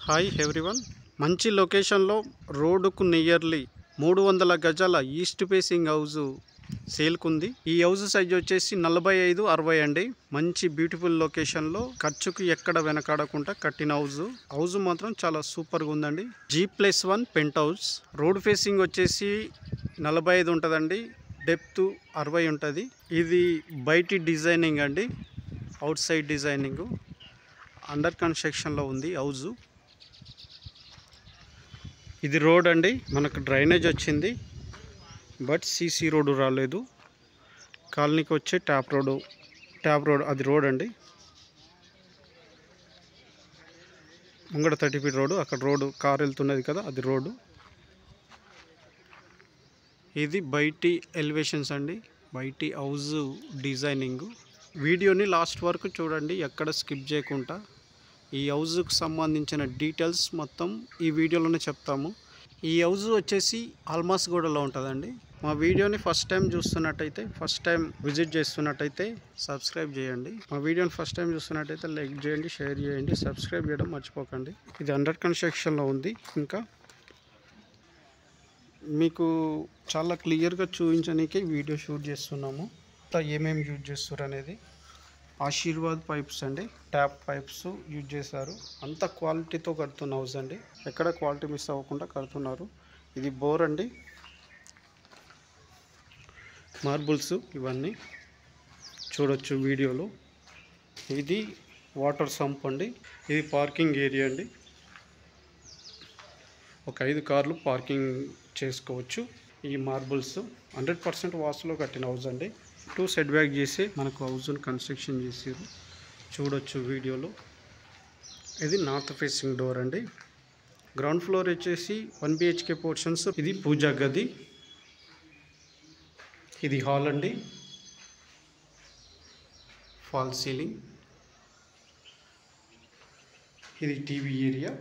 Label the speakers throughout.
Speaker 1: Hi everyone. మంచి లొకేషన్లో రోడ్డుకు నియర్లీ 300 గజాల ఈస్ట్ ఫేసింగ్ హౌస్ సేల్కుంది. ఈ హౌస్ సైజ్ వచ్చేసి 45-60 అండి. మంచి బ్యూటిఫుల్ లొకేషన్లో ఖర్చుకు ఎక్కడ వెనకాడకుండా కట్టిన హౌస్ మాత్రం చాలా సూపర్గా ఉందండి. G+1 pent house. Road facing వచ్చేసి 45 ఉంటుందండి. డెప్త్ 60 ఉంటుంది. ఇది బయటి డిజైనింగ్ అండి, అవుట్ సైడ్ డిజైనింగ్. అండర్ కన్స్ట్రక్షన్లో ఉంది హౌస్. ఇది రోడ్ అండి, మనకు డ్రైనేజ్ వచ్చింది బట్ సీసీ రోడ్డు రాలేదు. కాలనీకి వచ్చే ట్యాప్ రోడ్ అది రోడ్ అండి. ముంగడ 30 ఫీట్ రోడ్డు, అక్కడ రోడ్డు కార్ వెళ్తున్నది కదా, అది రోడ్డు. ఇది బయటి ఎలివేషన్స్ అండి, బయటి హౌస్ డిజైనింగ్. వీడియోని లాస్ట్ వరకు చూడండి, ఎక్కడ స్కిప్ చేయకుండా. ఈ హౌస్కి సంబంధించిన డీటెయిల్స్ మొత్తం ఈ వీడియోలోనే చెప్తాము. ఈ హౌస్ వచ్చేసి ఆల్మాస్గూడలో ఉంటుందండి. మా వీడియోని ఫస్ట్ టైం చూస్తున్నట్టయితే, ఫస్ట్ టైం విజిట్ చేస్తున్నట్టయితే సబ్స్క్రైబ్ చేయండి. మా వీడియోని ఫస్ట్ టైం చూస్తున్నట్టయితే లైక్ చేయండి, షేర్ చేయండి, సబ్స్క్రైబ్ చేయడం మర్చిపోకండి. ఇది అండర్ కన్స్ట్రక్షన్లో ఉంది. ఇంకా మీకు చాలా క్లియర్గా చూపించడానికి వీడియో షూట్ చేస్తున్నాము. ఏమేమి యూజ్ చేస్తారు అనేది. ఆశీర్వాద్ పైప్స్ అండి, ట్యాప్ పైప్స్ యూజ్ చేశారు. అంత క్వాలిటీతో కడుతున్న హౌస్ అండి, ఎక్కడ క్వాలిటీ మిస్ అవ్వకుండా కడుతున్నారు. ఇది బోర్ అండి, మార్బుల్స్ ఇవన్నీ చూడొచ్చు వీడియోలో. ఇది వాటర్ సంప్ అండి. ఇది పార్కింగ్ ఏరియా అండి, ఒక 5 కార్లు పార్కింగ్ చేసుకోవచ్చు. ఈ మార్బుల్స్ 100% వాస్తులో కట్టిన హౌస్ అండి. 2 సెట్ బ్యాక్ చేసి మనకు హౌస్ని కన్స్ట్రక్షన్ చేసారు, చూడొచ్చు వీడియోలో. ఇది నార్త్ ఫేసింగ్ డోర్ అండి. గ్రౌండ్ ఫ్లోర్ వచ్చేసి 1 BHK పోర్షన్స్. ఇది పూజా గది, ఇది హాల్ అండి, ఫాల్ సీలింగ్. ఇది టీవీ ఏరియా.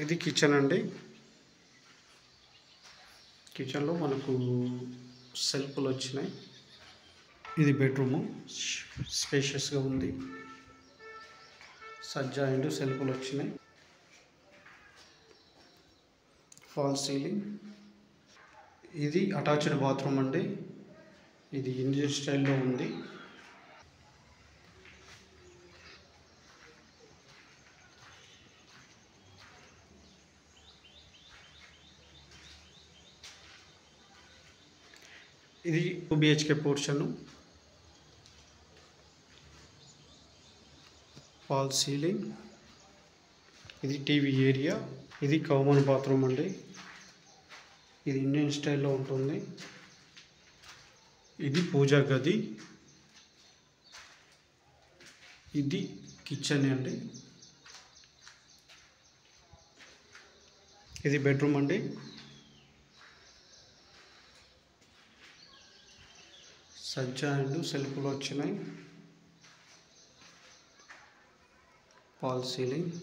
Speaker 1: ఇది కిచెన్ అండి. కిచెన్లో మనకు సెల్ఫ్లు వచ్చినాయి. ఇది బెడ్రూము, స్పేషియస్గా ఉంది. సజ్జా అండ్ సెల్ఫ్లు వచ్చినాయి. Fall ceiling. ఇది అటాచ్డ్ బాత్రూమ్ అండి. ఇది ఇండియన్ స్టైల్లో ఉంది. ఇది 2 BHK పోర్షను. Fall ceiling. ఇది టీవీ ఏరియా. ఇది కామన్ బాత్రూమ్ అండి, ఇది ఇండియన్ స్టైల్లో ఉంటుంది. ఇది పూజా గది. ఇది కిచెన్ అండి. ఇది బెడ్రూమ్ అండి. సజ్జా అండ్ సెల్ఫ్లు వచ్చినాయి. Fall ceiling.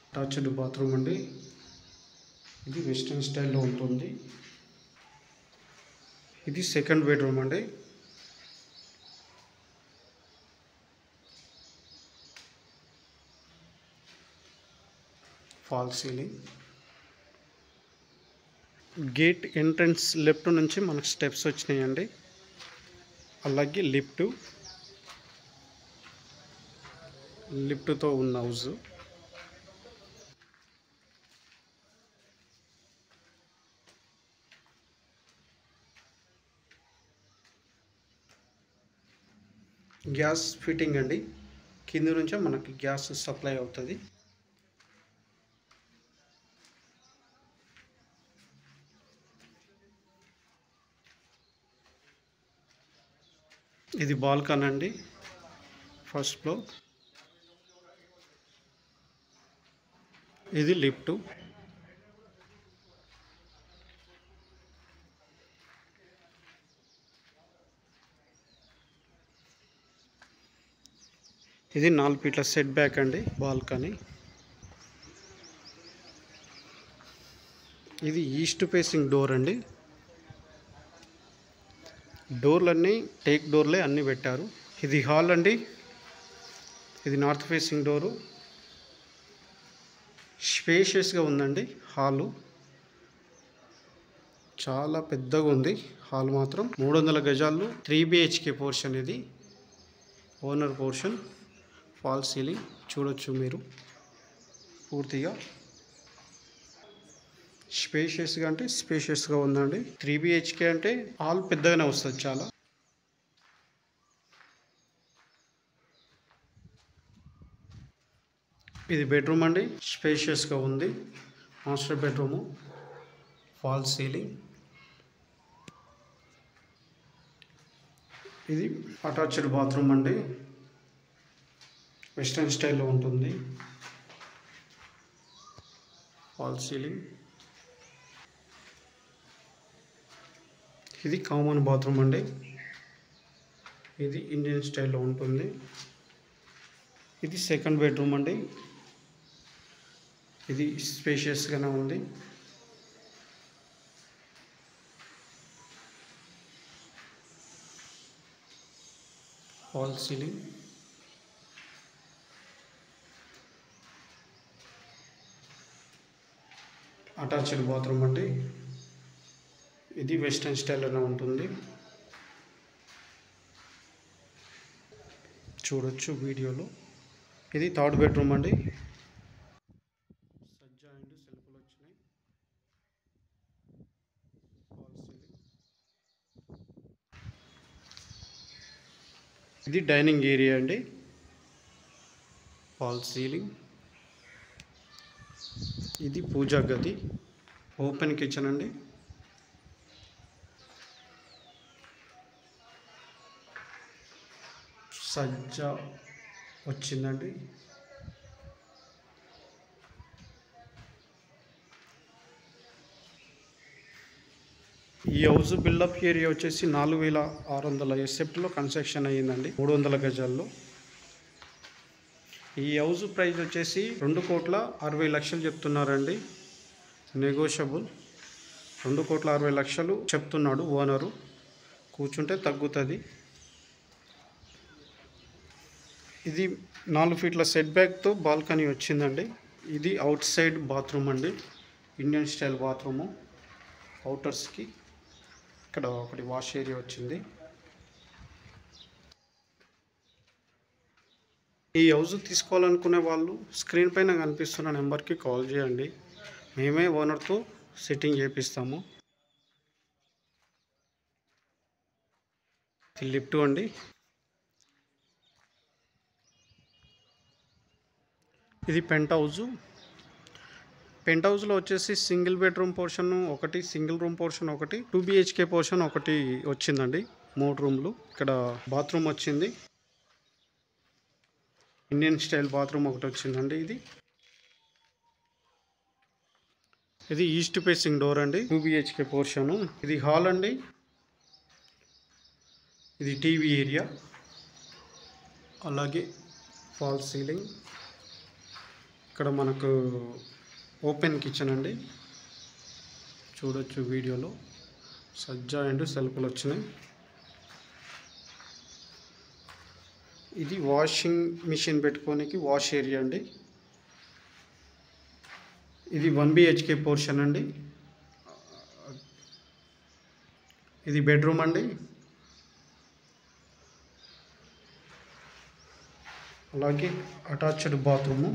Speaker 1: అటాచ్డ్ బాత్రూమ్ అండి. ఇది వెస్ట్రన్ స్టైల్లో ఉంటుంది. ఇది సెకండ్ బెడ్రూమ్ అండి. Fall ceiling. Gate entrance left నుంచి మనకు స్టెప్స్ వచ్చినాయండి. అలాగే లిఫ్ట్తో ఉన్న హౌస్. గ్యాస్ ఫిట్టింగ్ అండి, కింద నుంచే మనకి గ్యాస్ సప్లై అవుతుంది. ఇది బాల్కనీ అండి, ఫస్ట్ ఫ్లోర్. ఇది లిఫ్ట్. ఇది 4 ఫీట్ల సెట్ బ్యాక్ అండి, బాల్కనీ. ఇది ఈస్ట్ ఫేసింగ్ డోర్ అండి. డోర్లన్నీ టేక్ డోర్లే అన్నీ పెట్టారు. ఇది హాల్ అండి. ఇది నార్త్ ఫేసింగ్ డోరు. స్పేషియస్గా ఉందండి. హాలు చాలా పెద్దగా ఉంది. హాల్ మాత్రం 300 గజాలు 3 BHK పోర్షన్. ఇది ఓనర్ పోర్షన్. ఫాల్ సీలింగ్ చూడొచ్చు మీరు. పూర్తిగా స్పేషియస్గా అంటే స్పేషియస్గా ఉందండి. 3 BHK అంటే హాల్ పెద్దగానే వస్తుంది చాలా. ఇది బెడ్రూమ్ అండి. స్పేషియస్గా ఉంది. Master bedroom. Fall ceiling. ఇది అటాచ్డ్ బాత్రూమ్ అండి. వెస్టర్న్ స్టైల్లో ఉంటుంది. Fall ceiling. ఇది కామన్ బాత్రూమ్ అండి. ఇది ఇండియన్ స్టైల్లో ఉంటుంది. ఇది సెకండ్ బెడ్రూమ్ అండి. ఇది స్పేషియస్గానే ఉంది. Fall ceiling. అటాచ్డ్ బాత్రూమ్ అండి. ఇది వెస్టర్న్ స్టైల్లోనే ఉంటుంది. చూడొచ్చు వీడియోలో. ఇది థర్డ్ బెడ్రూమ్ అండి. సజ్జా అండ్ సెల్ఫ్లు వచ్చినాయి. Fall ceiling. ఇది డైనింగ్ ఏరియా అండి. Fall ceiling. ఇది పూజా గది. ఓపెన్ కిచెన్ అండి. సజ్జా వచ్చిందండి. ఈ హౌస్ బిల్డప్ ఏరియా వచ్చేసి 4600 ఎస్ఎఫ్టీలో కన్స్ట్రక్షన్ అయ్యిందండి. 300 గజాల్లో. ఈ హౌస్ ప్రైస్ వచ్చేసి 2,60,00,000 చెప్తున్నారండి. నెగోషియబుల్. 2,60,00,000 చెప్తున్నాడు ఓనరు. కూర్చుంటే తగ్గుతుంది. ఇది 4 ఫీట్ల సెట్ బ్యాక్తో బాల్కనీ వచ్చిందండి. ఇది అవుట్ సైడ్ బాత్రూమ్ అండి. Indian style bathroom. అవుటర్స్కి ఇక్కడ ఒకటి వాష్ ఏరియా వచ్చింది. ఈ హౌస్ తీసుకోవాలనుకునే వాళ్ళు స్క్రీన్ పైన కనిపిస్తున్న నెంబర్కి కాల్ చేయండి. మేమే ఓనర్తో సెట్టింగ్ చేపిస్తాము. ఇది లిఫ్ట్ అండి. ఇది పెంట్ హౌస్. పెంట్ హౌస్లో వచ్చేసి సింగిల్ బెడ్రూమ్ పోర్షన్ ఒకటి, సింగిల్ రూమ్ పోర్షన్ ఒకటి, 2 BHK పోర్షన్ ఒకటి వచ్చిందండి. 3 రూమ్లు. ఇక్కడ బాత్రూమ్ వచ్చింది. ఇండియన్ స్టైల్ బాత్రూమ్ ఒకటి వచ్చిందండి. ఇది ఈస్ట్ ఫేసింగ్ డోర్ అండి. 2 BHK పోర్షను. ఇది హాల్ అండి. ఇది టీవీ ఏరియా. అలాగే ఫాల్ సీలింగ్. ఇక్కడ మనకు ఓపెన్ కిచెన్ అండి. చూడొచ్చు వీడియోలో. సజ్జా అండ్ సెల్ఫ్లు వచ్చినాయి. ఇది వాషింగ్ మిషన్ పెట్టుకోనికి వాష్ ఏరియా అండి. ఇది 1 BHK పోర్షన్ అండి. ఇది బెడ్రూమ్ అండి. అలాగే అటాచ్డ్ బాత్రూము.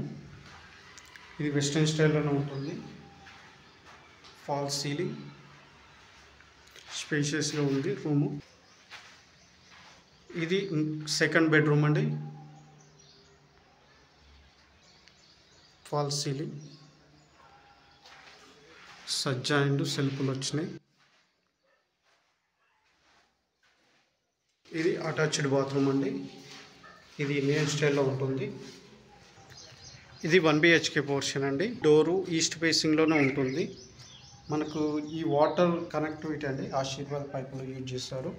Speaker 1: ఇది వెస్టర్న్ స్టైల్లోనే ఉంటుంది. Fall ceiling. స్పేషియస్గా ఉంది రూము. ఇది సెకండ్ బెడ్రూమ్ అండి. Fall ceiling. సజ్జా అండ్ సెల్ఫ్లు వచ్చినాయి. ఇది అటాచ్డ్ బాత్రూమ్ అండి. ఇది ఇండియన్ స్టైల్లో ఉంటుంది. ఇది 1 BHK పోర్షన్ అండి. డోరు ఈస్ట్ ఫేసింగ్లోనే ఉంటుంది. మనకు ఈ వాటర్ కనెక్టివిటీ అండి. ఆశీర్వాద్ పైపులు యూజ్ చేస్తారు.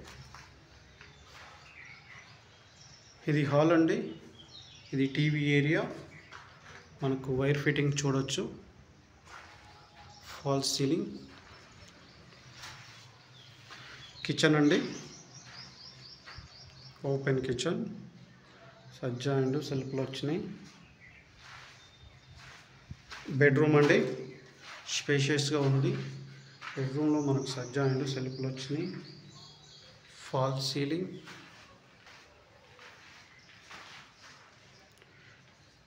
Speaker 1: ఇది హాల్ అండి. ఇది టీవీ ఏరియా. మనకు వైర్ ఫిట్టింగ్ చూడొచ్చు. Fall ceiling. కిచెన్ అండి. Open kitchen. సజ్జా అండ్ సెల్ఫ్లు వచ్చినాయి. బెడ్రూమ్ అండి, స్పేషియస్గా ఉంది. బెడ్రూమ్లో మనకు సజ్జా అండ్ సెల్ఫ్లు వచ్చినాయి. Fall ceiling.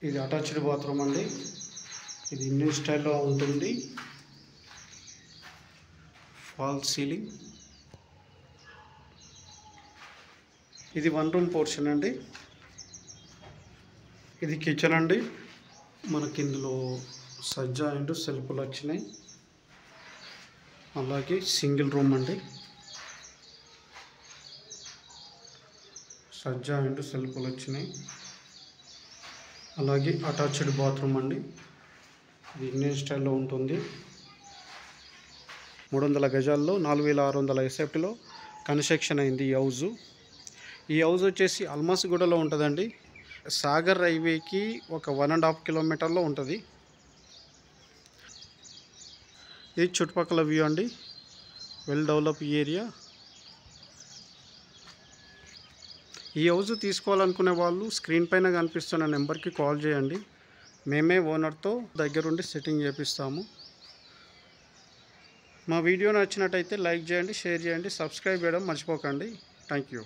Speaker 1: ఇది అటాచ్డ్ బాత్రూమ్ అండి. ఇది ఇండియన్ స్టైల్లో ఉంటుంది. Fall ceiling. ఇది 1 రూమ్ పోర్షన్ అండి. ఇది కిచెన్ అండి. మనకి ఇందులో సజ్జా అండ్ సెల్ఫ్లు వచ్చినాయి. అలాగే సింగిల్ రూమ్ అండి. సజ్జా అండ్ సెల్ఫ్లు వచ్చినాయి. అలాగే అటాచ్డ్ బాత్రూమ్ అండి. ఇది ఇండియన్ స్టైల్లో ఉంటుంది. 300 గజాల్లో 4600 ఎస్ఎఫ్టీలో కన్స్ట్రక్షన్ అయింది ఈ హౌస్. ఈ హౌస్ వచ్చేసి అల్మాస్గూడలో ఉంటుందండి. సాగర్ హైవేకి ఒక 1.5 కిలోమీటర్లో ఉంటుంది. ఇది చుట్టుపక్కల వ్యూ అండి. Well develop area. ఈ హౌస్ తీసుకోవాలనుకునే వాళ్ళు స్క్రీన్ పైన కనిపిస్తున్న నెంబర్కి కాల్ చేయండి. మేమే ఓనర్తో దగ్గరుండి సెట్టింగ్ చేపిస్తాము. మా వీడియో నచ్చినట్టయితే లైక్ చేయండి, షేర్ చేయండి, సబ్స్క్రైబ్ చేయడం మర్చిపోకండి. Thank you.